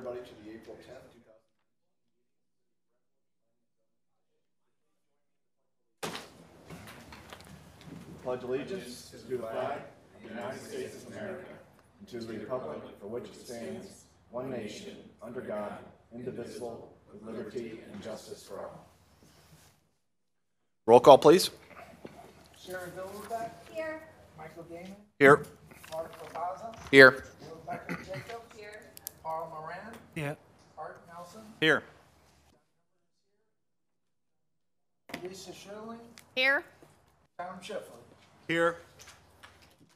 everybody to the April 10th, 2000. Pledge allegiance to the flag of the United States of America and to the republic for which it stands, one nation, under God, indivisible, with liberty and justice for all. Roll call, please. Sharon Bilderbeck. Here. Michael Damon. Here. Mark Labaza. Here. Rebecca Jacobs. Here. Paul Moran. Yeah. Art Nelson. Here. Lisa Schilling. Here. Tom Schiffer. Here.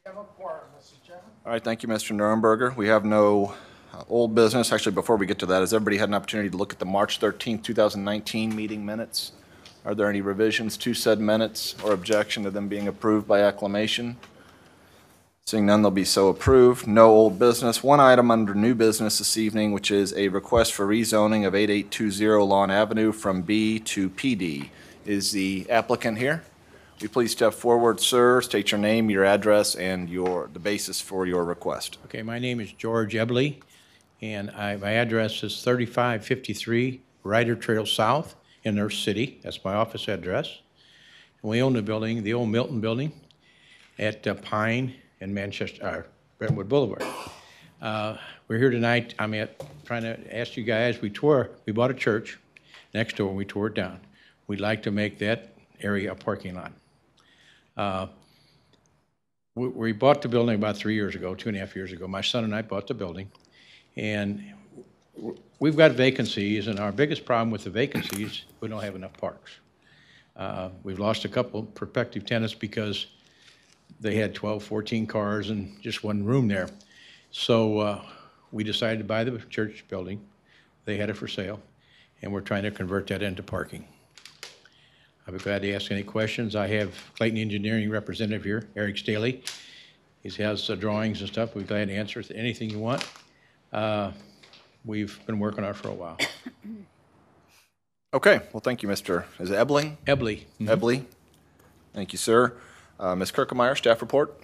We have a quorum, Mr. Chairman. All right, thank you, Mr. Nuremberger. We have no old business. Actually, before we get to that, has everybody had an opportunity to look at the March 13th, 2019 meeting minutes? Are there any revisions to said minutes or objection to them being approved by acclamation? Seeing none, they'll be so approved. No old business. One item under new business this evening, which is a request for rezoning of 8820 Lawn Avenue from B to PD. Is the applicant here? Will you please step forward, sir, state your name, your address, and the basis for your request. Okay, my name is George Ebley, and my address is 3553 Ryder Trail South in Nurse City. That's my office address. And we own the building, the old Milton building at Pine and Brentwood Boulevard. We're here tonight. I'm trying to ask you guys, we bought a church next door and we tore it down. We'd like to make that area a parking lot. We bought the building about 3 years ago, 2.5 years ago. My son and I bought the building, and we've got vacancies, and our biggest problem with the vacancies, we don't have enough parks. We've lost a couple prospective tenants because they had 12, 14 cars and just one room there. So we decided to buy the church building. They had it for sale, and we're trying to convert that into parking. I'll be glad to ask any questions. I have Clayton Engineering representative here, Eric Staley. He has drawings and stuff. We're glad to answer anything you want. We've been working on it for a while. Okay, well, thank you, Mr. Is it Ebling? Ebley. Mm-hmm. Ebley. Thank you, sir. Ms. Kirkemeyer, staff report.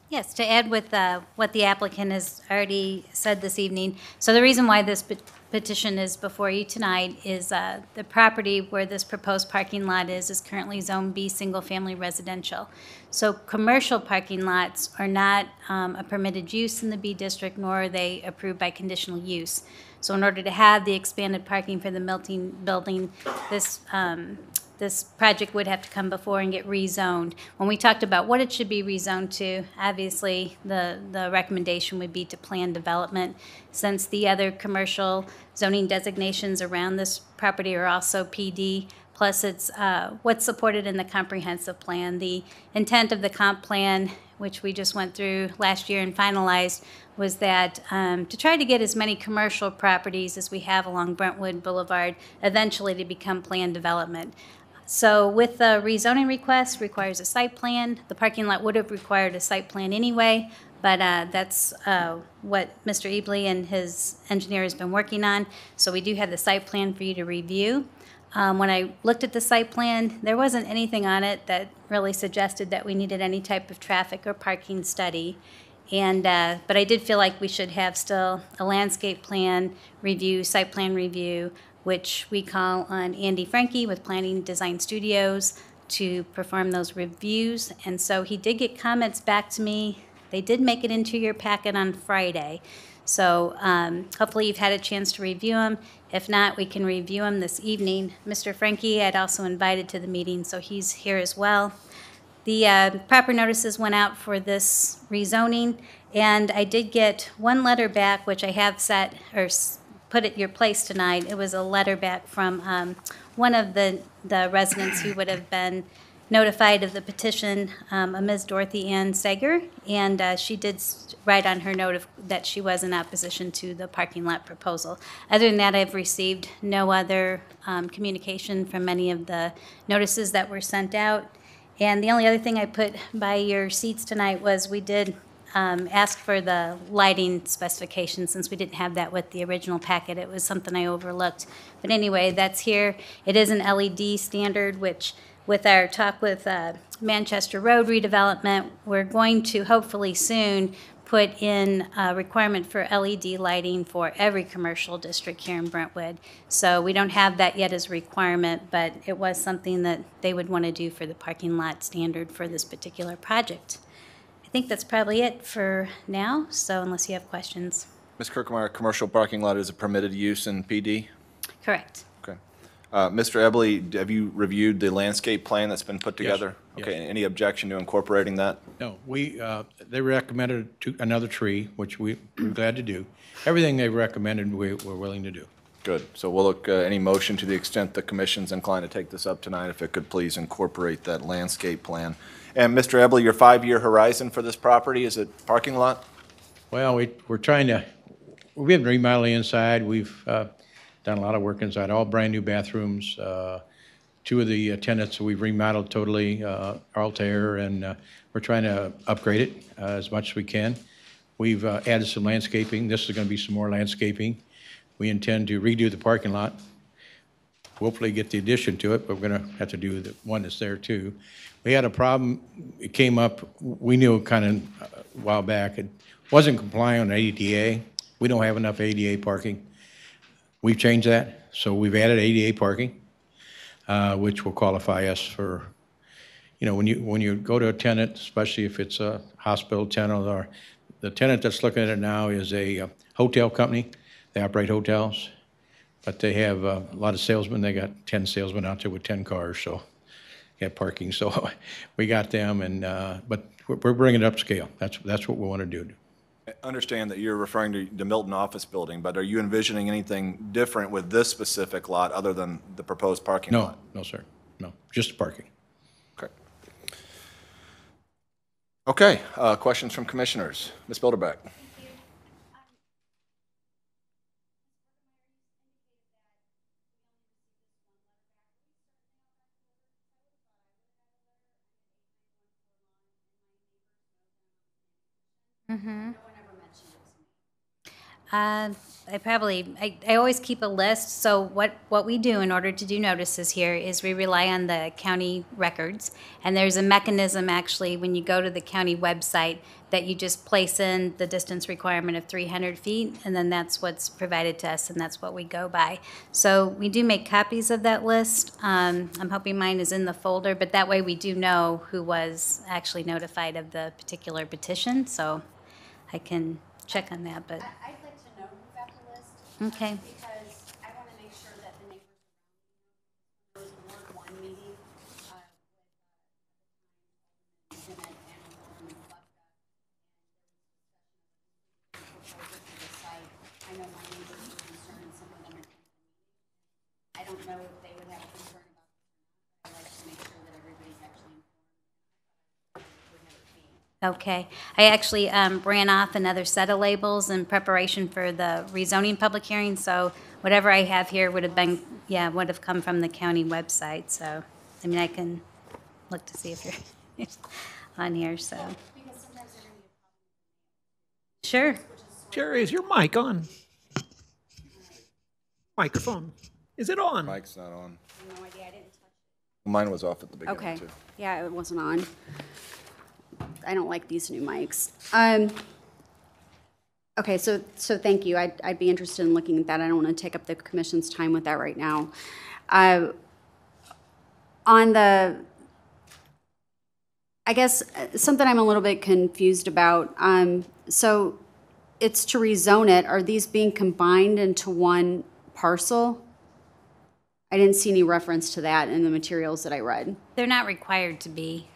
Yes, to add with what the applicant has already said this evening. So the reason why this petition is before you tonight is the property where this proposed parking lot is currently Zone B, single-family residential. So commercial parking lots are not a permitted use in the B district, nor are they approved by conditional use. So in order to have the expanded parking for the Milton building, this project would have to come before and get rezoned. When we talked about what it should be rezoned to, obviously the recommendation would be to planned development, since the other commercial zoning designations around this property are also PD, plus it's what's supported in the comprehensive plan. The intent of the comp plan, which we just went through last year and finalized, was that to try to get as many commercial properties as we have along Brentwood Boulevard eventually to become planned development. So with the rezoning request requires a site plan. The parking lot would have required a site plan anyway, but that's what Mr. Ebley and his engineer has been working on. So we do have the site plan for you to review. When I looked at the site plan, there wasn't anything on it that really suggested that we needed any type of traffic or parking study. And but I did feel like we should have still a landscape plan review, site plan review, which we call on Andy Frankie with Planning Design Studios to perform those reviews. And so he did get comments back to me. They did make it into your packet on Friday. So hopefully you've had a chance to review them. If not, we can review them this evening. Mr. Frankie I'd also invited to the meeting, so he's here as well. The proper notices went out for this rezoning, and I did get one letter back, which I have set or put at your place tonight. It was a letter back from one of the residents who would have been notified of the petition, a Ms. Dorothy Ann Steger, and she did write on her note that she was in opposition to the parking lot proposal. Other than that, I've received no other communication from any of the notices that were sent out. And the only other thing I put by your seats tonight was we did ask for the lighting specifications, since we didn't have that with the original packet. It was something I overlooked. But anyway, that's here. It is an LED standard, which with our talk with Manchester Road redevelopment, we're going to hopefully soon put in a requirement for LED lighting for every commercial district here in Brentwood. So we don't have that yet as a requirement, but it was something that they would want to do for the parking lot standard for this particular project. I think that's probably it for now, so unless you have questions. Ms. Kirkmeyer, commercial parking lot is a permitted use in PD? Correct. Okay. Mr. Ebley, have you reviewed the landscape plan that's been put together? Yes. Okay, any objection to incorporating that? No, they recommended another tree, which we're glad to do. Everything they recommended, we're willing to do. Good. So we'll look, any motion to the extent the commission's inclined to take this up tonight, if it could please incorporate that landscape plan. And Mr. Ebley, your 5-year horizon for this property, is it parking lot? Well, we've been remodeling inside. We've done a lot of work inside, all brand-new bathrooms. 2 of the tenants we've remodeled totally, Altair, and we're trying to upgrade it as much as we can. We've added some landscaping. This is going to be some more landscaping. We intend to redo the parking lot, hopefully get the addition to it, but we're going to have to do the one that's there too. We had a problem. It came up, we knew kind of a while back. It wasn't compliant on ADA. We don't have enough ADA parking. We've changed that, so we've added ADA parking, which will qualify us for, when you go to a tenant, especially if it's a hospital tenant, or the tenant that's looking at it now is a hotel company. They operate hotels, but they have a lot of salesmen. They got 10 salesmen out there with 10 cars, so have parking. So we got them, but we're bringing it upscale. That's what we want to do. I understand that you're referring to the Milton office building, but are you envisioning anything different with this specific lot other than the proposed parking No, lot? no, sir. No, just parking. Okay. Okay, questions from commissioners? Ms. Bilderbeck? I always keep a list, so what we do in order to do notices here is we rely on the county records, and there's a mechanism actually when you go to the county website that you just place in the distance requirement of 300 feet, and then that's what's provided to us, and that's what we go by. So we do make copies of that list. I'm hoping mine is in the folder, but that way we do know who was actually notified of the particular petition, so I can check on that, but. I'd like to know who got the list. Okay. Because I want to make sure that the neighbors around me know. There was a Ward 1 meeting with Senate and Alderman Klepka, and there was discussion of a proposal for the site. I know my neighbors were concerned, some of them are. I don't know if they would have a concern about this or not, but I'd like to make sure that everybody's actually informed. Would have a fee. Okay. I actually ran off another set of labels in preparation for the rezoning public hearing, so whatever I have here would have come from the county website, so, I mean, I can look to see if you're on here, so. Because sometimes they're going to be a problem. Sure. Jerry, is your mic on? Microphone. Is it on? Mike's not on. No idea, I didn't touch Mine was off at the beginning, Okay, too. yeah, it wasn't on. I don't like these new mics. Okay, so thank you. I'd be interested in looking at that. I don't want to take up the commission's time with that right now. On the, I guess, something I'm a little bit confused about. So it's to rezone it. Are these being combined into one parcel? I didn't see any reference to that in the materials that I read. They're not required to be,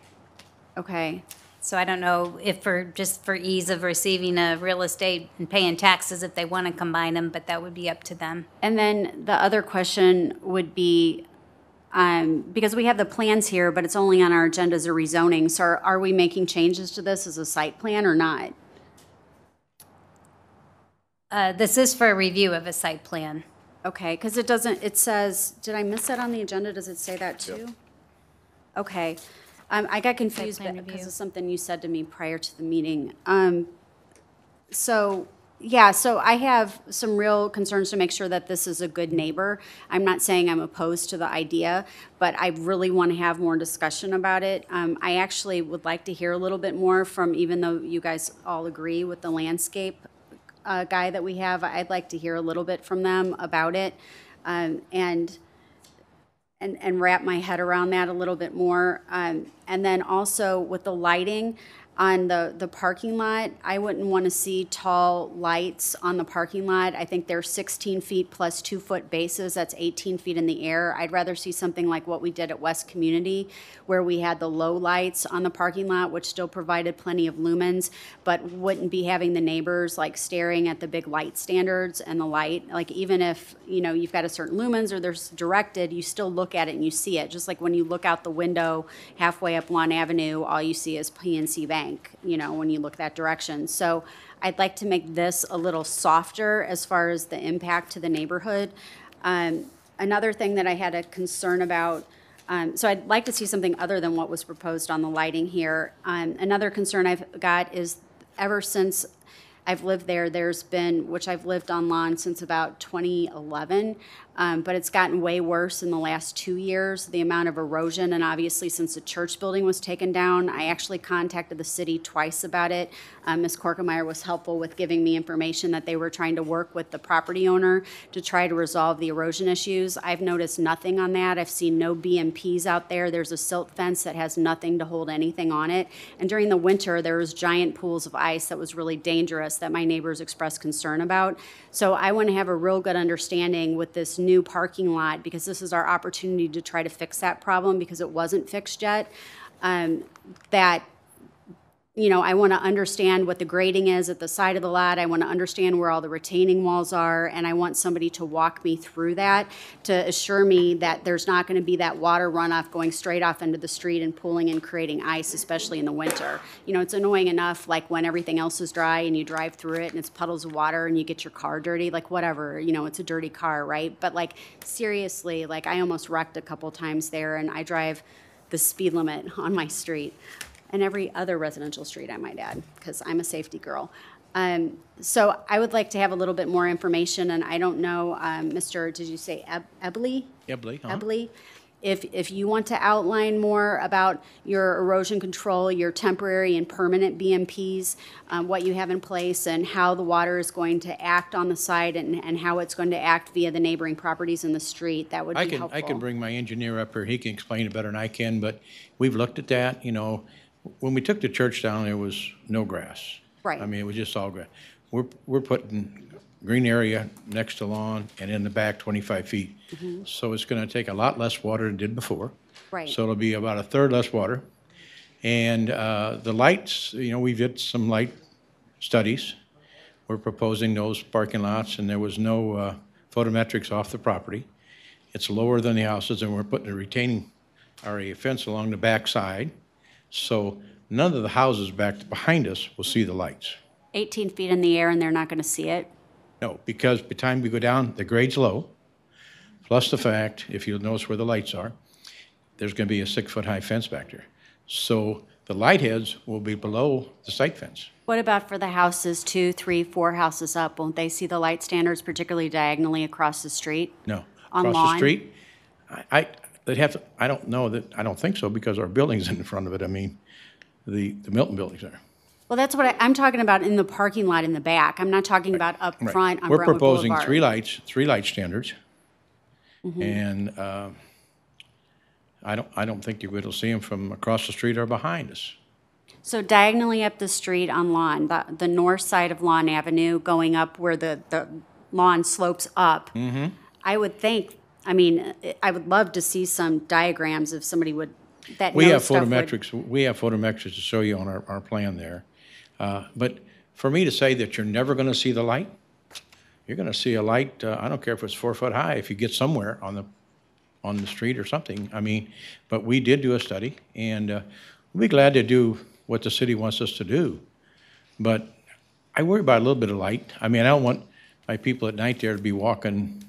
Okay. so I don't know if just for ease of receiving a real estate and paying taxes if they want to combine them, but that would be up to them. And then the other question would be, because we have the plans here, but it's only on our agenda as a rezoning, so are we making changes to this as a site plan or not? This is for a review of a site plan. Okay, because it doesn't, it says, did I miss that on the agenda? Does it say that too? Yep. Okay. I got confused plan because review. of something you said to me prior to the meeting. So Yeah, so I have some real concerns to make sure that this is a good neighbor. I'm not saying I'm opposed to the idea, but I really want to have more discussion about it. I actually would like to hear a little bit more from, even though you guys all agree with the landscape guy that we have, I'd like to hear a little bit from them about it, and wrap my head around that a little bit more. And then also with the lighting on the parking lot, I wouldn't want to see tall lights on the parking lot. I think they're 16 feet plus 2-foot bases. That's 18 feet in the air. I'd rather see something like what we did at West Community, where we had the low lights on the parking lot, which still provided plenty of lumens, but wouldn't be having the neighbors like staring at the big light standards and the light. Like, even if, you know, you've got a certain lumens or there's directed, you still look at it and you see it. Just like when you look out the window halfway up Lawn Avenue, all you see is PNC Bank, you know, when you look that direction. So I'd like to make this a little softer as far as the impact to the neighborhood. Another thing that I had a concern about, so I'd like to see something other than what was proposed on the lighting here. Another concern I've got is, ever since I've lived there, there's been, which I've lived on lawn since about 2011, but it's gotten way worse in the last 2 years, the amount of erosion. And obviously, since the church building was taken down, I actually contacted the city twice about it. Ms. Korkemeyer was helpful with giving me information that they were trying to work with the property owner to try to resolve the erosion issues. I've noticed nothing on that. I've seen no BMPs out there. There's a silt fence that has nothing to hold anything on it. And during the winter, there was giant pools of ice that was really dangerous that my neighbors expressed concern about. So I want to have a real good understanding with this new parking lot, because this is our opportunity to try to fix that problem, because it wasn't fixed yet, that, you know, I want to understand what the grading is at the side of the lot. I want to understand where all the retaining walls are, and I want somebody to walk me through that to assure me that there's not going to be that water runoff going straight off into the street and pooling and creating ice, especially in the winter. You know, it's annoying enough, like when everything else is dry and you drive through it and it's puddles of water and you get your car dirty, like whatever, you know, it's a dirty car, right? But like, seriously, like I almost wrecked a couple times there, and I drive the speed limit on my street. And every other residential street, I might add, because I'm a safety girl. So I would like to have a little bit more information, and I don't know, Mr., did you say Ebley? Ebley, huh? Ebley, if you want to outline more about your erosion control, your temporary and permanent BMPs, what you have in place, and how the water is going to act on the site, and how it's going to act via the neighboring properties in the street, that would be helpful. I can bring my engineer up here. He can explain it better than I can, but we've looked at that, you know. When we took the church down, there was no grass. Right. I mean, it was just all grass. We're putting green area next to lawn and in the back 25 feet. So it's going to take a lot less water than it did before. Right. So it'll be about a third less water. And the lights, you know, we did some light studies. We're proposing those parking lots, and there was no photometrics off the property. It's lower than the houses, and we're putting a retaining area fence along the back side. So none of the houses back behind us will see the lights. 18 feet in the air, and they're not going to see it? No, because by the time we go down, the grade's low, plus the fact, if you'll notice where the lights are, there's going to be a 6-foot-high fence back there. So the light heads will be below the site fence. What about for the houses 2, 3, 4 houses up? Won't they see the light standards, particularly diagonally across the street? No. On Across lawn? the street, they'd have to, I don't know that, I don't think so, because our building's in front of it. I mean, the Milton building's there. Well, that's what I'm talking about in the parking lot in the back. I'm not talking about up Right. front on We're Brentwood proposing Boulevard. three light standards. And I don't think you'll be able to see them from across the street or behind us. So diagonally up the street on Lawn, the north side of Lawn Avenue, going up where the lawn slopes up, I would think, I mean, I would love to see some diagrams if somebody would, that We knows have stuff would- photometrics, to show you on our plan there. But for me to say that you're never going to see the light, you're going to see a light, I don't care if it's 4 foot high, if you get somewhere on the street or something. I mean, but we did do a study, and we'll be glad to do what the city wants us to do. But I worry about a little bit of light. I mean, I don't want my people at night there to be walking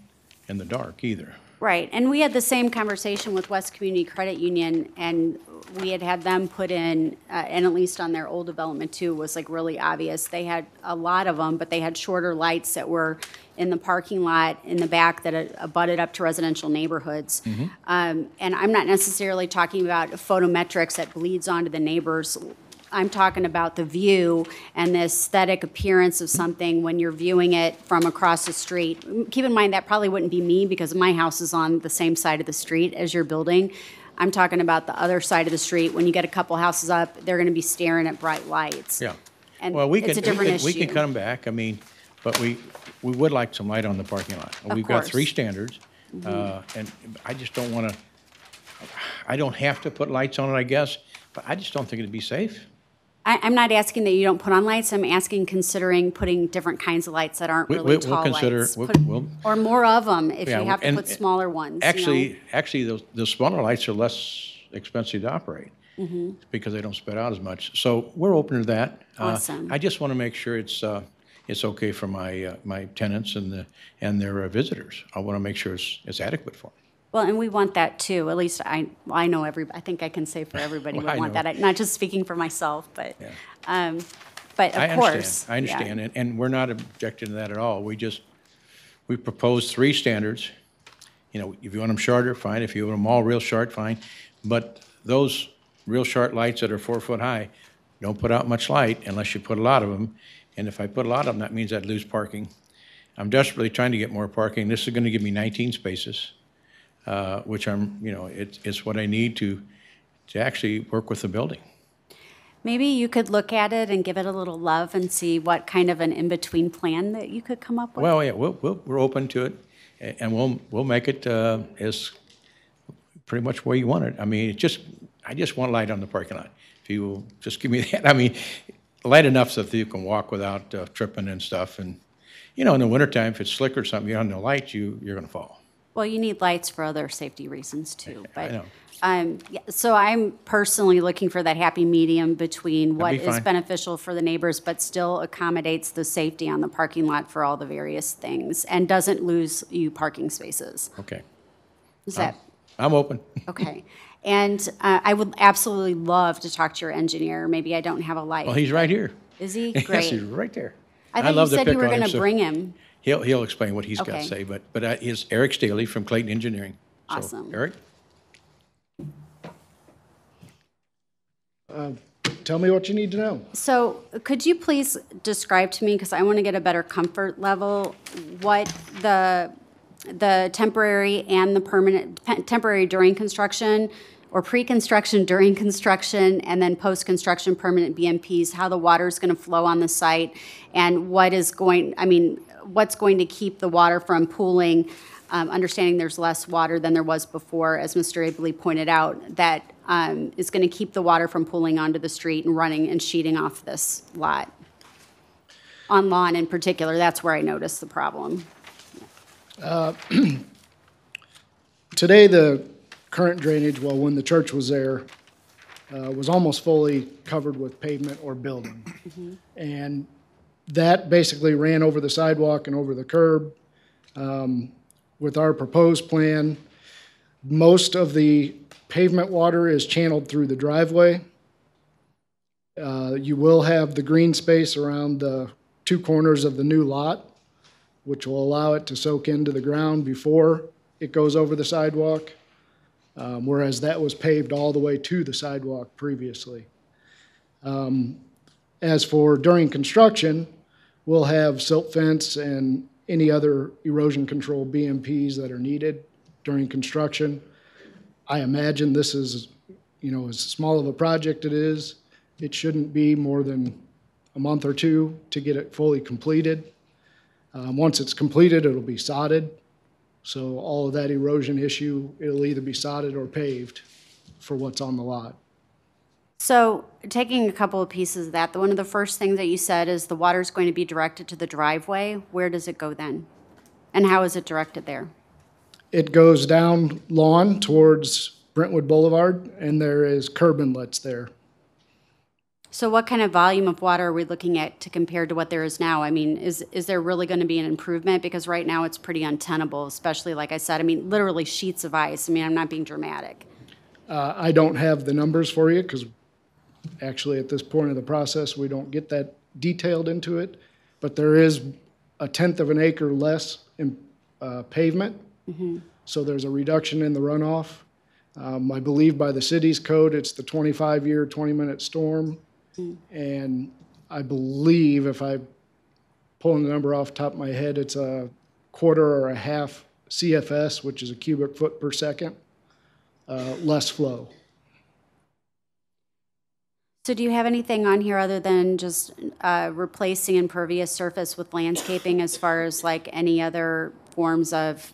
in the dark either. Right, and we had the same conversation with West Community Credit Union, and we had them put in, and at least on their old development too, was like really obvious. They had a lot of them, but they had shorter lights that were in the parking lot in the back that abutted up to residential neighborhoods. And I'm not necessarily talking about photometrics that bleeds onto the neighbors. I'm talking about the view and the aesthetic appearance of something when you're viewing it from across the street. Keep in mind, that probably wouldn't be me because my house is on the same side of the street as your building. I'm talking about the other side of the street. When you get a couple houses up, they're going to be staring at bright lights. Yeah. And Well, it's a different issue. we can cut them back, I mean, but we would like some light on the parking lot. We've got 3 course. standards, and I just don't want to, I don't have to put lights on it, I guess, but I just don't think it'd be safe. I'm not asking that you don't put on lights. I'm asking considering putting different kinds of lights that aren't really We'll tall consider- lights. we'll- Or more of them if Yeah, you have to and- put smaller ones. you know? Actually, the smaller lights are less expensive to operate because they don't spread out as much. So we're open to that. Awesome. I just want to make sure it's okay for my tenants and their visitors. I want to make sure it's adequate for them. Well, and we want that too. At least I know I think I can say for everybody Well, we I want know. that. Not just speaking for myself, but, Yeah. but I of course. understand, yeah. and we're not objecting to that at all. We proposed 3 standards. You know, if you want them shorter, fine. If you want them all real short, fine. But those real short lights that are 4 foot high don't put out much light unless you put a lot of them. And if I put a lot of them, that means I'd lose parking. I'm desperately trying to get more parking. This is going to give me 19 spaces, which it's what I need to actually work with the building. Maybe you could look at it and give it a little love and see what kind of an in-between plan that you could come up with. Well, yeah, we're open to it, and we'll make it as pretty much where you want it. I mean, I just want light on the parking lot. If you will just give me that, I mean, light enough so that you can walk without tripping and stuff. And in the wintertime, if it's slick or something, you don't have no light, you're going to fall. Well, you need lights for other safety reasons too. I But know. yeah, so I'm personally looking for that happy medium between what be is fine. beneficial for the neighbors, but still accommodates the safety on the parking lot for all the various things and doesn't lose you parking spaces. Okay, Is that I'm open. okay? And I would absolutely love to talk to your engineer. Maybe I don't have a light. Well, he's right here. Is he? Yes, Great. he's right there. I thought love you to said you pick were on him, going to so bring him. He'll explain what he's got to Okay. say. But it's Eric Staley from Clayton Engineering. So, Awesome. Eric. Tell me what you need to know. So could you please describe to me, because I want to get a better comfort level, what the temporary and the permanent, temporary during construction or pre-construction, during construction, and then post-construction permanent BMPs, how the water is going to flow on the site, and what's going to keep the water from pooling, understanding there's less water than there was before, as Mr. Abley pointed out, that is going to keep the water from pooling onto the street and running and sheeting off this lot. On lawn in particular, that's where I noticed the problem. Today, the current drainage, well, when the church was there, was almost fully covered with pavement or building. And that basically ran over the sidewalk and over the curb. With our proposed plan, most of the pavement water is channeled through the driveway. You will have the green space around the 2 corners of the new lot, which will allow it to soak into the ground before it goes over the sidewalk, whereas that was paved all the way to the sidewalk previously. As for during construction, we'll have silt fence and any other erosion control BMPs that are needed during construction. I imagine this is, as small of a project it shouldn't be more than a month or 2 to get it fully completed. Once it's completed, it'll be sodded. So all of that erosion issue, it'll either be sodded or paved for what's on the lot. So taking a couple of pieces of that, one of the first things that you said is the water's going to be directed to the driveway. Where does it go then? And how is it directed there? It goes down lawn towards Brentwood Boulevard, and there is curb inlets there. So what kind of volume of water are we looking at to compare to what there is now? I mean, is there really going to be an improvement? Because right now it's pretty untenable, especially like I said, I mean, literally sheets of ice. I mean, I'm not being dramatic. I don't have the numbers for you because actually at this point of the process, we don't get that detailed into it. But there is a tenth of an acre less in pavement. So there's a reduction in the runoff. I believe by the city's code, it's the 25-year, 20-minute storm. And I believe, if I'm pulling the number off the top of my head, it's a quarter or a half CFS, which is a cubic foot per second, less flow. So do you have anything on here other than just replacing impervious surface with landscaping as far as like any other forms of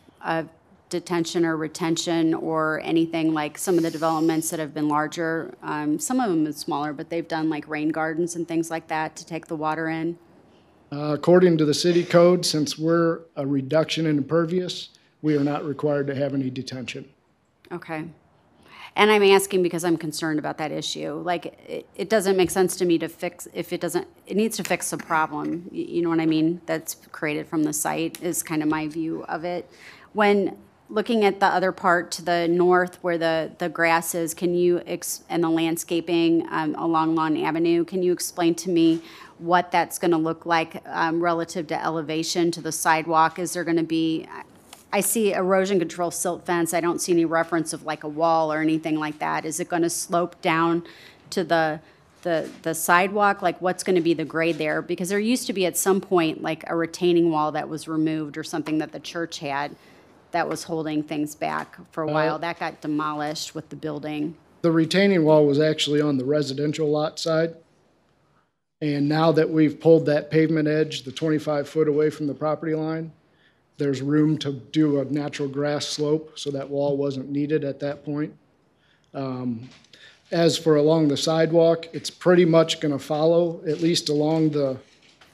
detention or retention or anything like some of the developments that have been larger? Some of them are smaller, but they've done like rain gardens and things like that to take the water in. According to the city code, since we're a reduction in impervious, we are not required to have any detention. Okay. And I'm asking because I'm concerned about that issue. Like, it doesn't make sense to me to fix, if it doesn't, it needs to fix the problem, you know what I mean? That's created from the site is kind of my view of it. When looking at the other part to the north where the grass is, can you, and the landscaping along Lawn Avenue, can you explain to me what that's going to look like relative to elevation to the sidewalk? Is there going to be, I see erosion control silt fence. I don't see any reference of like a wall or anything like that. Is it going to slope down to the sidewalk? Like what's going to be the grade there? Because there used to be at some point like a retaining wall that was removed or something that the church had that was holding things back for a while. That got demolished with the building. The retaining wall was actually on the residential lot side. And now that we've pulled that pavement edge, the 25 foot away from the property line, there's room to do a natural grass slope, so that wall wasn't needed at that point. As for along the sidewalk, it's pretty much going to follow, at least along the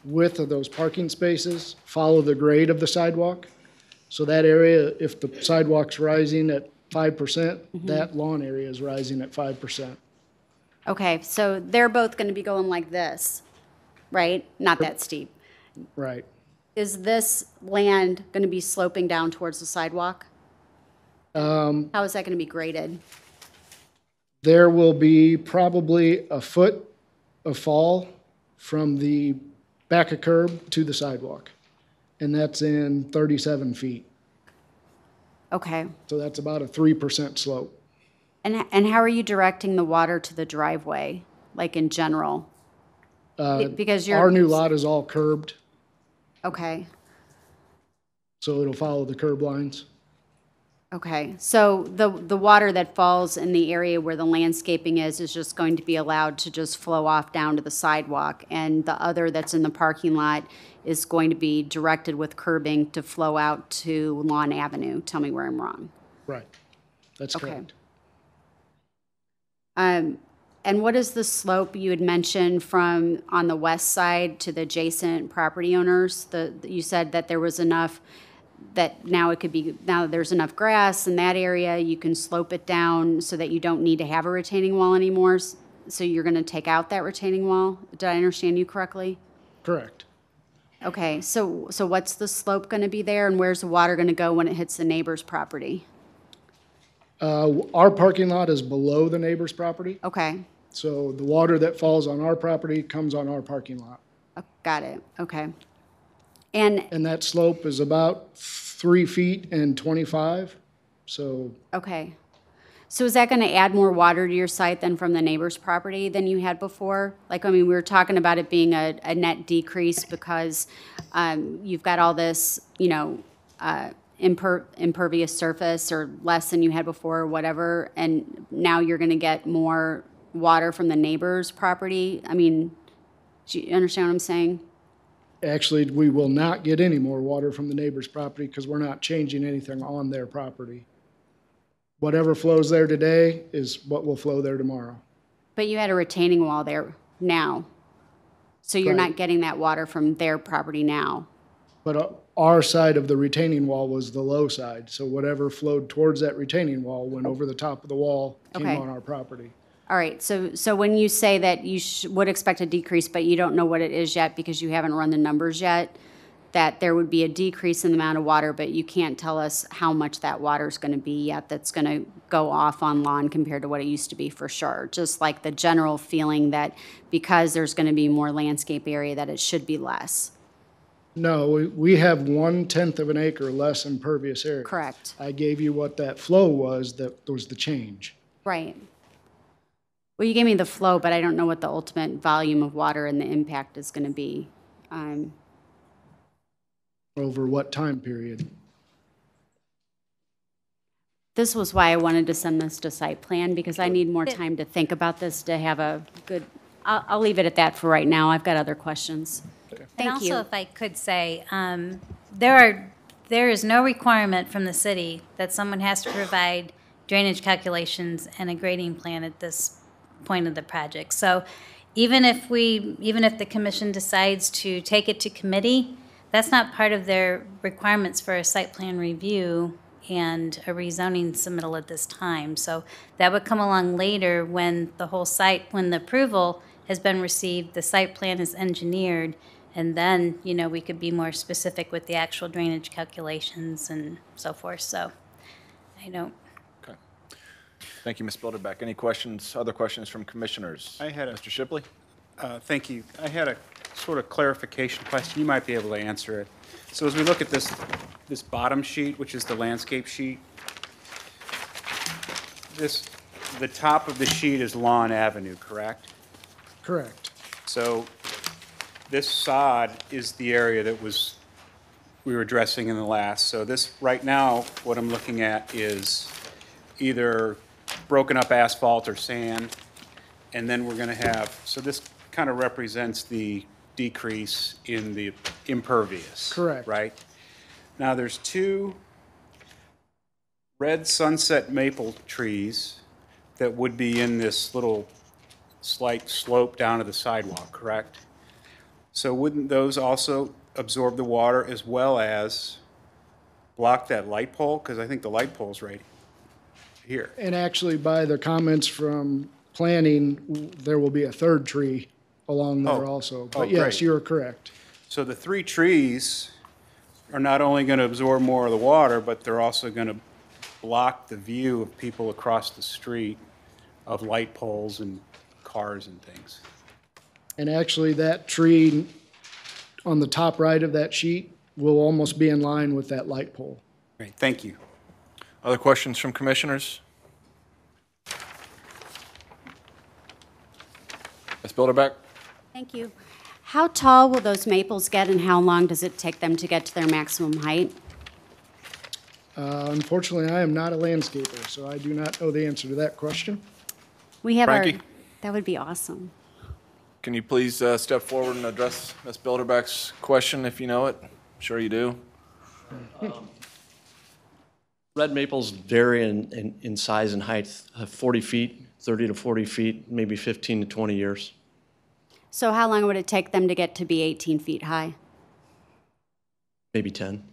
width of those parking spaces, follow the grade of the sidewalk. So that area, if the sidewalk's rising at 5%, that lawn area is rising at 5%. Okay, so they're both going to be going like this, right? Not that steep. Right. Is this land going to be sloping down towards the sidewalk? How is that going to be graded? There will be probably a foot of fall from the back of curb to the sidewalk. And that's in 37 feet. Okay. So that's about a 3% slope. And how are you directing the water to the driveway, like in general? Because you're... Our new lot is all curbed, Okay. so it'll follow the curb lines. Okay, so the water that falls in the area where the landscaping is just going to be allowed to just flow off down to the sidewalk, and the other that's in the parking lot is going to be directed with curbing to flow out to Lawn Avenue. Tell me where I'm wrong. Right. That's Okay. correct. And what is the slope you had mentioned from on the west side to the adjacent property owners? You said that there was enough, that now it could be, now that there's enough grass in that area, you can slope it down so that you don't need to have a retaining wall anymore. So you're going to take out that retaining wall? Did I understand you correctly? Correct. Okay, so what's the slope going to be there, and where's the water going to go when it hits the neighbor's property? Our parking lot is below the neighbor's property, Okay, so the water that falls on our property comes on our parking lot. got it, okay. And, And that slope is about 3 feet and 25, so okay. So is that going to add more water to your site than from the neighbor's property than you had before? Like, I mean, we were talking about it being a net decrease because you've got all this, you know, impervious surface or less than you had before or whatever, and now you're going to get more water from the neighbor's property. I mean, do you understand what I'm saying? actually, we will not get any more water from the neighbor's property because we're not changing anything on their property. Whatever flows there today is what will flow there tomorrow. But you had a retaining wall there now, so you're Right. not getting that water from their property now. But our side of the retaining wall was the low side, so whatever flowed towards that retaining wall went over the top of the wall, came Okay. on our property. All right, so when you say that you would expect a decrease, but you don't know what it is yet because you haven't run the numbers yet, that there would be a decrease in the amount of water, but you can't tell us how much that water is going to be yet that's going to go off on lawn compared to what it used to be for sure. Just like the general feeling that because there's going to be more landscape area that it should be less. No, we have 1/10 of an acre less impervious area. Correct. I gave you what that flow was, that was the change. Right. Well, you gave me the flow, but I don't know what the ultimate volume of water and the impact is going to be. Over what time period? This was why I wanted to send this to site plan, because I need more time to think about this to have a good, I'll leave it at that for right now. I've got other questions. And Thank also, you. if I could say, there is no requirement from the city that someone has to provide drainage calculations and a grading plan at this point of the project. So even if the commission decides to take it to committee, that's not part of their requirements for a site plan review and a rezoning submittal at this time. So that would come along later when the whole site, when the approval has been received, the site plan is engineered, and then, we could be more specific with the actual drainage calculations and so forth. So I don't. Okay. Thank you, Ms. Bilderbeck. Any questions, other questions from commissioners? I had a- Mr. Shipley? Thank you. I had a sort of clarification question. You might be able to answer it. So as we look at this bottom sheet, which is the landscape sheet, the top of the sheet is Lawn Avenue, correct? Correct. So this sod is the area that we were addressing in the last. So this, right now, what I'm looking at is either broken up asphalt or sand, and then we're going to have, so this kind of represents the decrease in the impervious. Correct. Right? Now, there's 2 red sunset maple trees that would be in this little slight slope down to the sidewalk, correct? So wouldn't those also absorb the water as well as block that light pole? Because I think the light pole's right here. And actually, by the comments from planning, there will be a 3rd tree along there Oh. also. Oh, But yes, great. you're correct. So the 3 trees are not only going to absorb more of the water, but they're also going to block the view of people across the street of light poles and cars and things. And actually, that tree on the top right of that sheet will almost be in line with that light pole. Great, thank you. Other questions from commissioners? Ms. Bilderbeck? Thank you. How tall will those maples get, and how long does it take them to get to their maximum height? Unfortunately, I am not a landscaper, so I do not know the answer to that question. We have Frankie? that would be awesome. Can you please step forward and address Ms. Bilderbeck's question if you know it? I'm sure you do. Red maples vary in size and height, 40 feet, 30 to 40 feet, maybe 15 to 20 years. So how long would it take them to get to be 18 feet high? Maybe 10,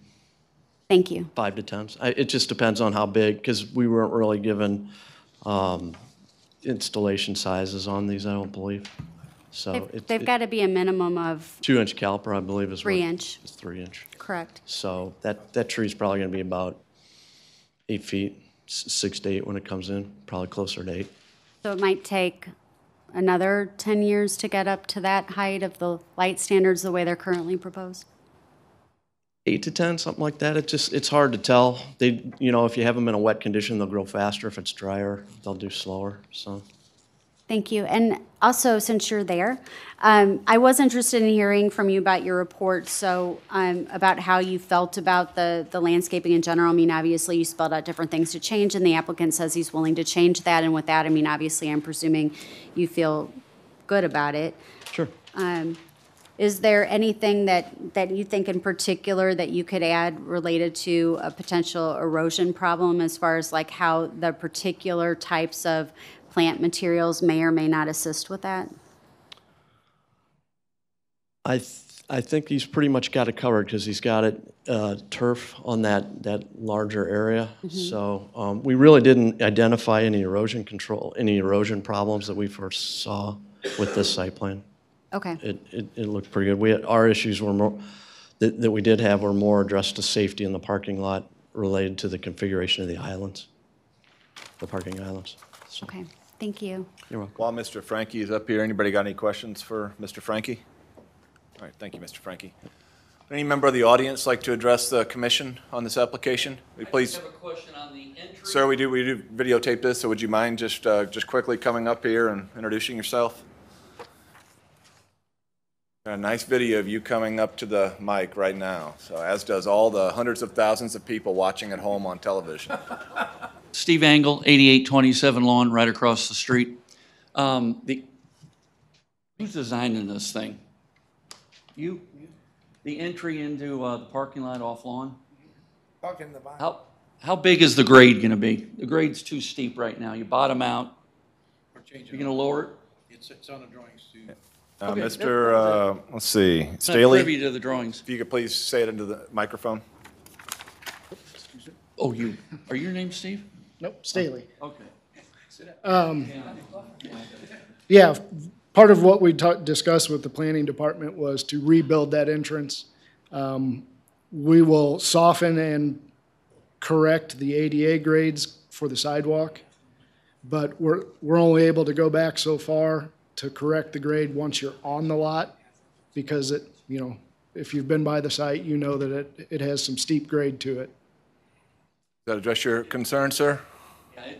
Thank you. 5 to 10. It just depends on how big, because we weren't really given installation sizes on these, I don't believe. So They've got to be a minimum of 2-inch caliper, I believe, is 3 what- inch. It's 3-inch. Correct. So that tree's probably going to be about 8 feet, 6 to 8 when it comes in, probably closer to 8. So it might take another 10 years to get up to that height of the light standards the way they're currently proposed? 8 to 10, something like that. It's hard to tell. They, if you have them in a wet condition, they'll grow faster. If it's drier, they'll do slower, so. Thank you. And also, since you're there, I was interested in hearing from you about your report, so about how you felt about the landscaping in general. I mean, obviously, you spelled out different things to change, and the applicant says he's willing to change that. And with that, I mean, obviously, I'm presuming you feel good about it. Sure. Is there anything that you think in particular that you could add related to a potential erosion problem as far as like how the particular types of plant materials may or may not assist with that? I think he's pretty much got it covered because he's got it turf on that larger area. So we really didn't identify any erosion control, any erosion problems that we first saw with this site plan. Okay, It looked pretty good. Our issues were more, that we did have were more addressed to safety in the parking lot related to the configuration of the islands, the parking islands. So, okay, thank you. you're welcome. While Mr. Frankie is up here, anybody got any questions for Mr. Frankie? All right, thank you, Mr. Frankie. Any member of the audience like to address the commission on this application? Will you please? I have a question on the entry. Sir, we do videotape this, so would you mind just quickly coming up here and introducing yourself? Got a nice video of you coming up to the mic right now, so as does all the hundreds of thousands of people watching at home on television. Steve Angle, 8827 Lawn, right across the street. Who's designing this thing? You? The entry into the parking lot off lawn? Talking in the back. How big is the grade gonna be? The grade's too steep right now. You bottom out. You gonna lower it? It's on the drawings too. Okay. Mr., let's see, Not Staley, privy to the drawings. if you could please say it into the microphone. Oh, you, are your name Steve? Nope, Staley. Okay. Yeah, part of what we discussed with the planning department was to rebuild that entrance. We will soften and correct the ADA grades for the sidewalk, but we're only able to go back so far to correct the grade once you're on the lot, because it, you know, if you've been by the site, you know that it has some steep grade to it. Does that address your concern, sir? Yeah,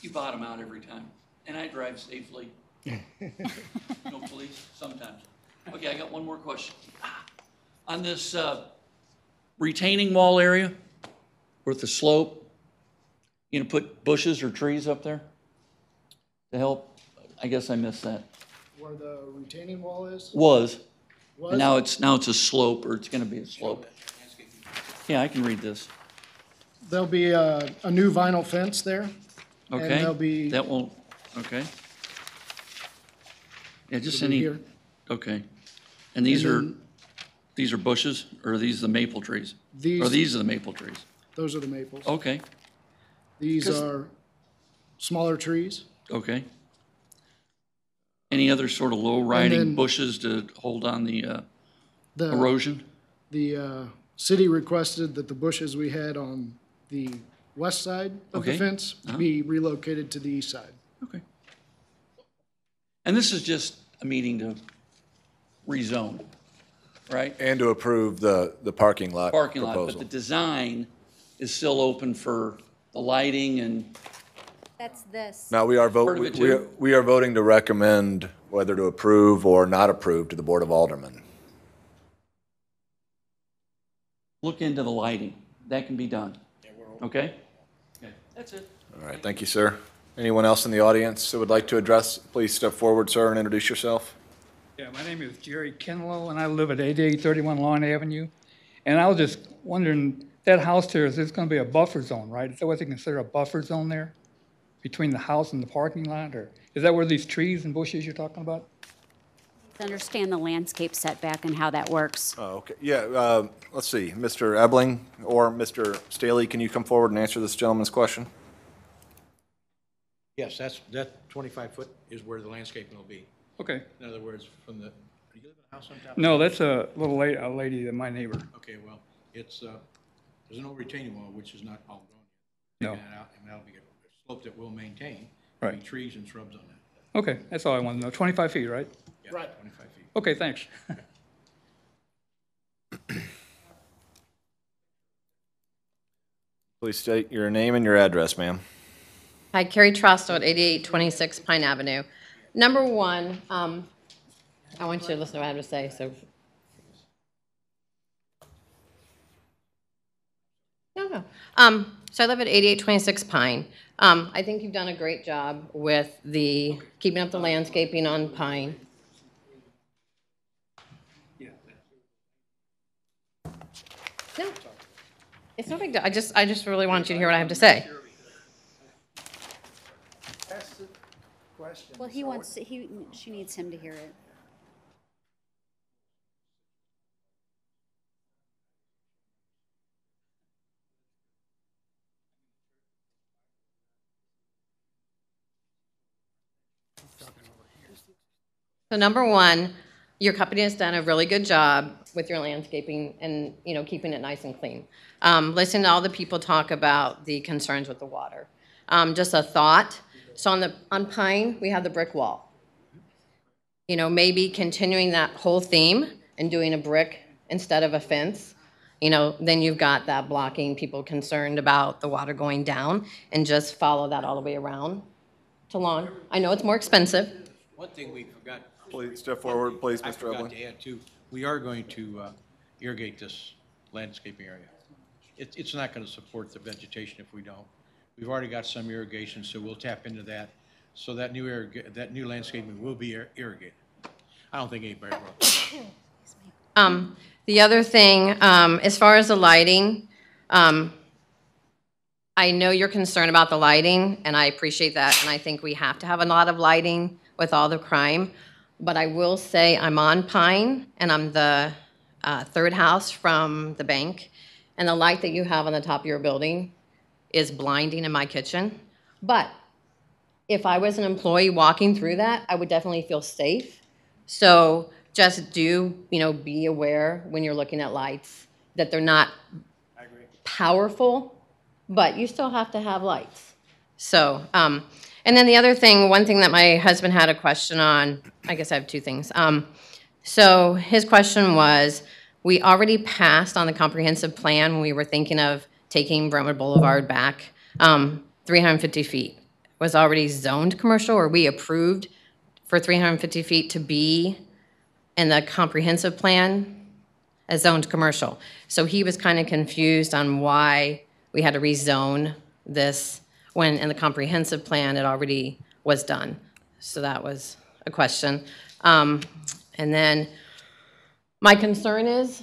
you bottom out every time. And I drive safely. No police, sometimes. Okay, I got one more question. On this retaining wall area with the slope, you gonna put bushes or trees up there to help? I guess I missed that. Where the retaining wall is? Was, Was? and now it's a slope, or it's gonna be a slope. Yeah, I can read this. There'll be a new vinyl fence there. And Okay? there'll be, That won't, okay. Yeah, just it'll be any, here. okay. And these And are, then- these are bushes, or are these the maple trees? Or These- these are the maple trees? Those are the maples. Okay, These 'cause- are smaller trees. okay. Any other sort of low-riding then- bushes to hold on the The, erosion? the city requested that the bushes we had on the west side of the Okay. fence be relocated to the east side. Okay. And this is just a meeting to rezone, right? And to approve the parking lot Parking lot, but proposal. the design is still open for the lighting and, That's this. Now, we are Part of it too? we are voting to recommend whether to approve or not approve to the Board of Aldermen. look into the lighting. That can be done. Okay? Okay, that's it. All right, thank you, sir. Anyone else in the audience that would like to address, please step forward, sir, and introduce yourself. Yeah, my name is Jerry Kenlow, and I live at 8831 Lawn Avenue. And I was just wondering, that house there, is this going to be a buffer zone, right? Is that what they consider a buffer zone there? Between the house and the parking lot? Or is that where these trees and bushes you're talking about? To understand the landscape setback and how that works. Oh, okay, yeah, let's see, Mr. Ebling or Mr. Staley, can you come forward and answer this gentleman's question? Yes, that 25 foot is where the landscaping will be. Okay. In other words, from the, do you live in a house on top? No, that's a little lady, my neighbor. Okay, well, it's, there's no retaining wall, which is not all grown No. yet. Taking that out, and that'll be a slope that we'll maintain. Right. There'll be trees and shrubs on that. Okay, that's all I want to know. 25 feet, right? Yeah, Right. 25 feet. Okay, thanks. Please state your name and your address, ma'am. Hi, Carrie Trosto at 8826 Pine Avenue. Number one, I want you to listen to what I have to say, so. No. So I live at 8826 Pine. I think you've done a great job with the, keeping up the landscaping on Pine. No, it's no big deal. I just really want you to hear what I have to say. Ask the question. Well, she needs him to hear it. So number one, your company has done a really good job with your landscaping and, you know, keeping it nice and clean. Listen to all the people talk about the concerns with the water. Just a thought, so on Pine, we have the brick wall. You know, maybe continuing that whole theme and doing a brick instead of a fence, you know, then you've got that blocking people concerned about the water going down, and just follow that all the way around to lawn. I know it's more expensive. One thing we forgot. Please step forward, please, I Mr. forgot Evelyn. to add too, we are going to irrigate this landscaping area. It's not going to support the vegetation if we don't. We've already got some irrigation, so we'll tap into that. So that new landscaping will be irrigated. I don't think anybody will. The other thing, as far as the lighting, I know you're concerned about the lighting, and I appreciate that, and I think we have to have a lot of lighting with all the crime. But I will say I'm on Pine, and I'm the third house from the bank, and the light that you have on the top of your building is blinding in my kitchen. But if I was an employee walking through that, I would definitely feel safe. So just do, you know, be aware when you're looking at lights that they're not powerful, but you still have to have lights. So, and then the other thing, one thing that my husband had a question on, I guess I have two things. So his question was, we already passed on the comprehensive plan when we were thinking of taking Brentwood Boulevard back 350 feet. Was already zoned commercial, or we approved for 350 feet to be in the comprehensive plan as zoned commercial. So he was kind of confused on why we had to rezone this when in the comprehensive plan it already was done. So that was a question. And then my concern is,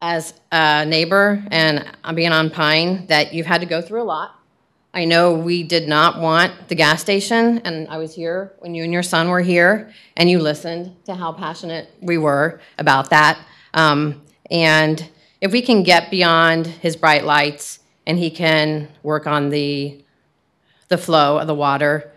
as a neighbor and I'm being on Pine, that you've had to go through a lot. I know we did not want the gas station, and I was here when you and your son were here, and you listened to how passionate we were about that. And if we can get beyond his bright lights and he can work on the flow of the water,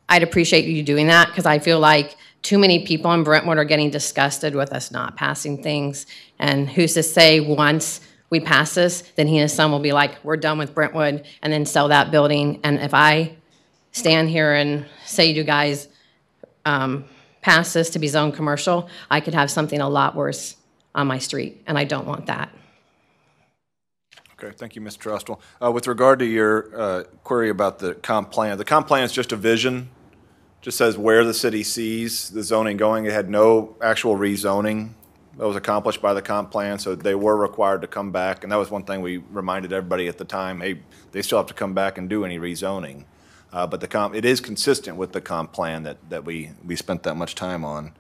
I'd appreciate you doing that, because I feel like too many people in Brentwood are getting disgusted with us not passing things. And who's to say once we pass this, then he and his son will be like, we're done with Brentwood, and then sell that building. And if I stand here and say you guys pass this to be zoned commercial, I could have something a lot worse on my street, and I don't want that. Okay, thank you, Mr. Trustle. With regard to your query about the comp plan is just a vision. Just says where the city sees the zoning going. It had no actual rezoning that was accomplished by the comp plan, so they were required to come back. And that was one thing we reminded everybody at the time, hey, they still have to come back and do any rezoning. But it is consistent with the comp plan that we spent that much time on.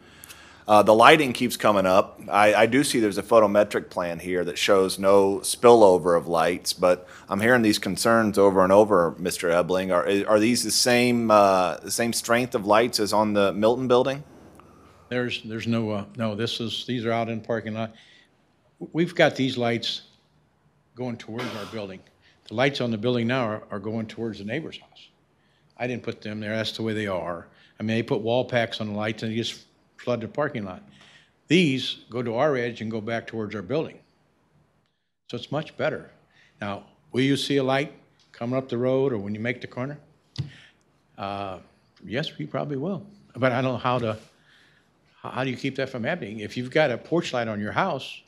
The lighting keeps coming up. I do see there's a photometric plan here that shows no spillover of lights, but I'm hearing these concerns over and over, Mr. Ebling. Are these the same strength of lights as on the Milton building? There's no, these are out in parking lot. We've got these lights going towards our building. The lights on the building now are going towards the neighbor's house. I didn't put them there, that's the way they are. I mean, they put wall packs on the lights and they just flood the parking lot. These go to our edge and go back towards our building. So it's much better. Now, will you see a light coming up the road or when you make the corner? Yes, we probably will. But I don't know how do you keep that from happening? If you've got a porch light on your house,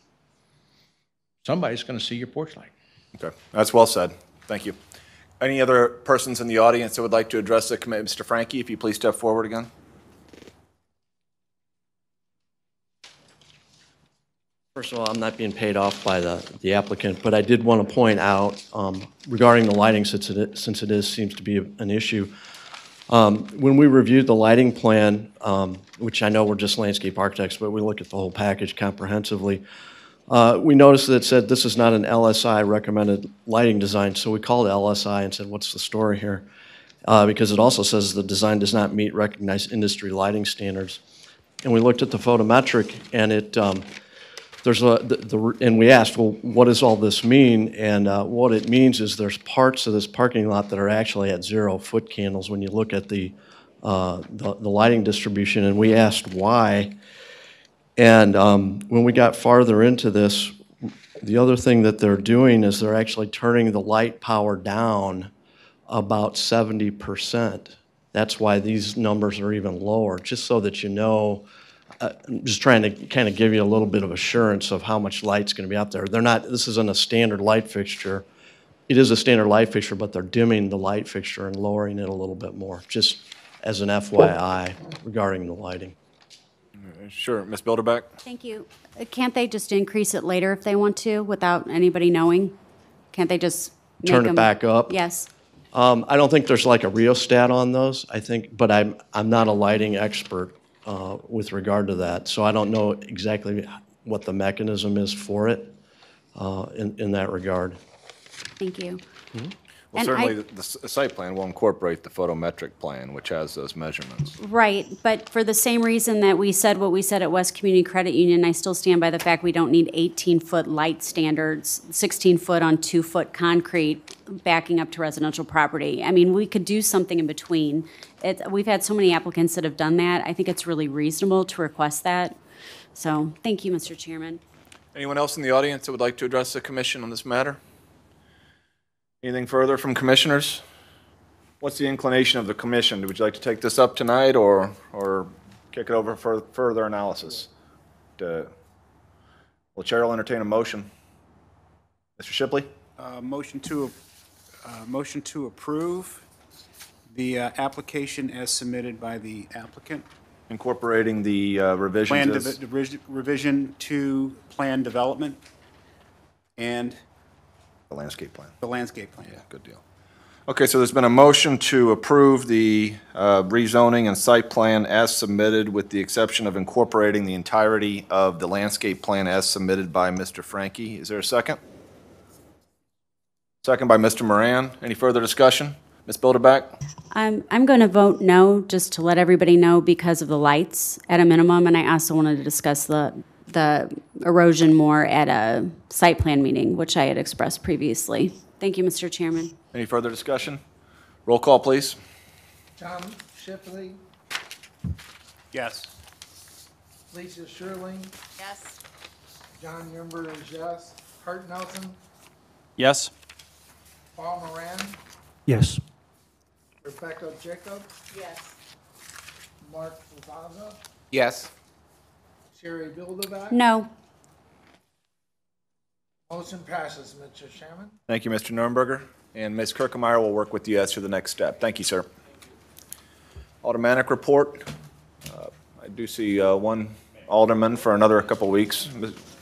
somebody's going to see your porch light. Okay, that's well said. Thank you. Any other persons in the audience that would like to address the committee? Mr. Frankie, if you please step forward again. First of all, I'm not being paid off by the applicant, but I did want to point out regarding the lighting, since it seems to be an issue. When we reviewed the lighting plan, which I know we're just landscape architects, but we look at the whole package comprehensively, we noticed that it said this is not an LSI recommended lighting design, so we called LSI and said, what's the story here? Because it also says the design does not meet recognized industry lighting standards. And we looked at the photometric, and it and we asked, well, what does all this mean? And what it means is there's parts of this parking lot that are actually at 0 foot candles when you look at the the lighting distribution, and we asked why. And when we got farther into this, the other thing that they're doing is they're actually turning the light power down about 70%. That's why these numbers are even lower, just so that you know. I'm just trying to kind of give you a little bit of assurance of how much light's going to be out there. They're not, this isn't a standard light fixture. It is a standard light fixture, but they're dimming the light fixture and lowering it a little bit more, just as an FYI regarding the lighting. Sure, Ms. Bilderbeck? Thank you. Can't they just increase it later if they want to, without anybody knowing? Can't they just make Turn it them- back up? Yes. I don't think there's like a rheostat on those, I think, but I'm not a lighting expert with regard to that, so I don't know exactly what the mechanism is for it in that regard. Thank you. Well, And certainly, the site plan will incorporate the photometric plan, which has those measurements. Right, but for the same reason that we said what we said at West Community Credit Union, I still stand by the fact we don't need 18-foot light standards, 16-foot on 2-foot concrete backing up to residential property. I mean, we could do something in between. We've had so many applicants that have done that. I think it's really reasonable to request that. So, thank you, Mr. Chairman. Anyone else in the audience that would like to address the commission on this matter? Anything further from commissioners? What's the inclination of the commission? Would you like to take this up tonight or kick it over for further analysis? Will Chair will entertain a motion? Mr. Shipley? Motion to approve the application as submitted by the applicant. Incorporating the revisions. Revision to plan development and The landscape plan. the landscape plan. Yeah, good deal. Okay, so there's been a motion to approve the rezoning and site plan as submitted with the exception of incorporating the entirety of the landscape plan as submitted by Mr. Frankie. Is there a second? Second by Mr. Moran. Any further discussion? Ms. Bilderback? I'm going to vote no, just to let everybody know, because of the lights at a minimum, and I also wanted to discuss the erosion more at a site plan meeting, which I had expressed previously. Thank you, Mr. Chairman. Any further discussion? Roll call, please. Tom Shipley, Yes. Lisa Sherling, Yes. John Yumber is yes, Hart Nelson, Yes. Paul Moran, Yes. Rebecca Jacob, Yes. Mark Lavaza, Yes. Sherry Bilderback. No. Motion passes, Mr. Chairman. Thank you, Mr. Nurnberger. And Ms. Kirkemeyer will work with you as to the next step. Thank you, sir. Aldermanic report. I do see one alderman for another couple of weeks.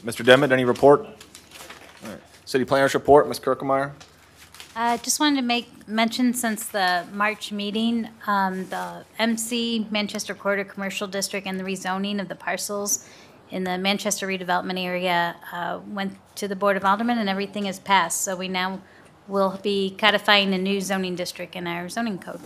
Mr. Demmett, any report? All right. City planners report, Ms. Kirkemeyer. Just wanted to mention since the March meeting, the MC Manchester Quarter Commercial District and the rezoning of the parcels in the Manchester redevelopment area went to the Board of Aldermen and everything is passed. So we now will be codifying a new zoning district in our zoning code.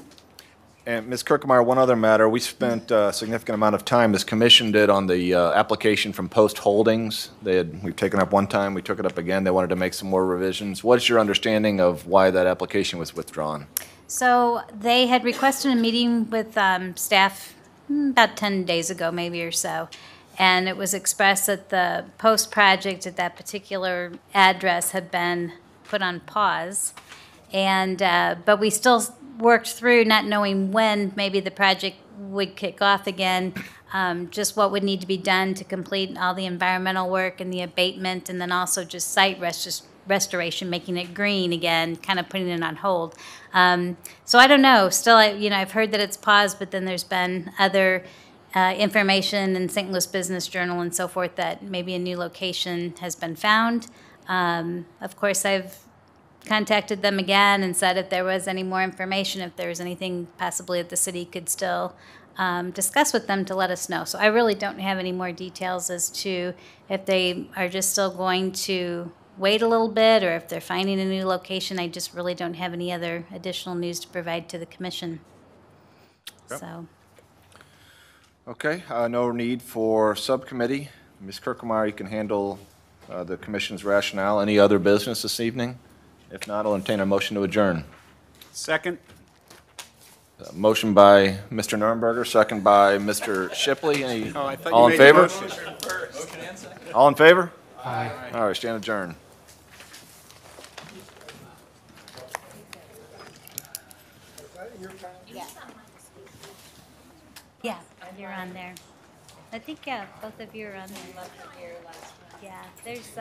And Ms. Kirkemeyer, one other matter. We spent a significant amount of time, this commission did, on the application from Post Holdings. We've taken up one time, we took it up again. They wanted to make some more revisions. What is your understanding of why that application was withdrawn? So they had requested a meeting with staff about 10 days ago, maybe or so. And it was expressed that the post project at that particular address had been put on pause. And, but we still worked through not knowing when maybe the project would kick off again, just what would need to be done to complete all the environmental work and the abatement, and then also just site restoration, making it green again, kind of putting it on hold. So I don't know. Still, I've heard that it's paused, but then there's been other information in St. Louis Business Journal and so forth that maybe a new location has been found. Of course, I've contacted them again and said if there was any more information, if there was anything possibly that the city could still discuss with them to let us know. So I really don't have any more details as to if they are just still going to wait a little bit or if they're finding a new location. I just really don't have any other additional news to provide to the commission. Yep. So. Okay, no need for subcommittee. Ms. Kirkemeyer, you can handle the commission's rationale. Any other business this evening? If not, I'll entertain a motion to adjourn. Second. Motion by Mr. Nuremberger, second by Mr. Shipley. Any, Oh, I thought all you in made the favor? motion. All in favor? Aye. All right, stand adjourned. Yeah, you're on there. I think, both of you are on there. Yeah, there's,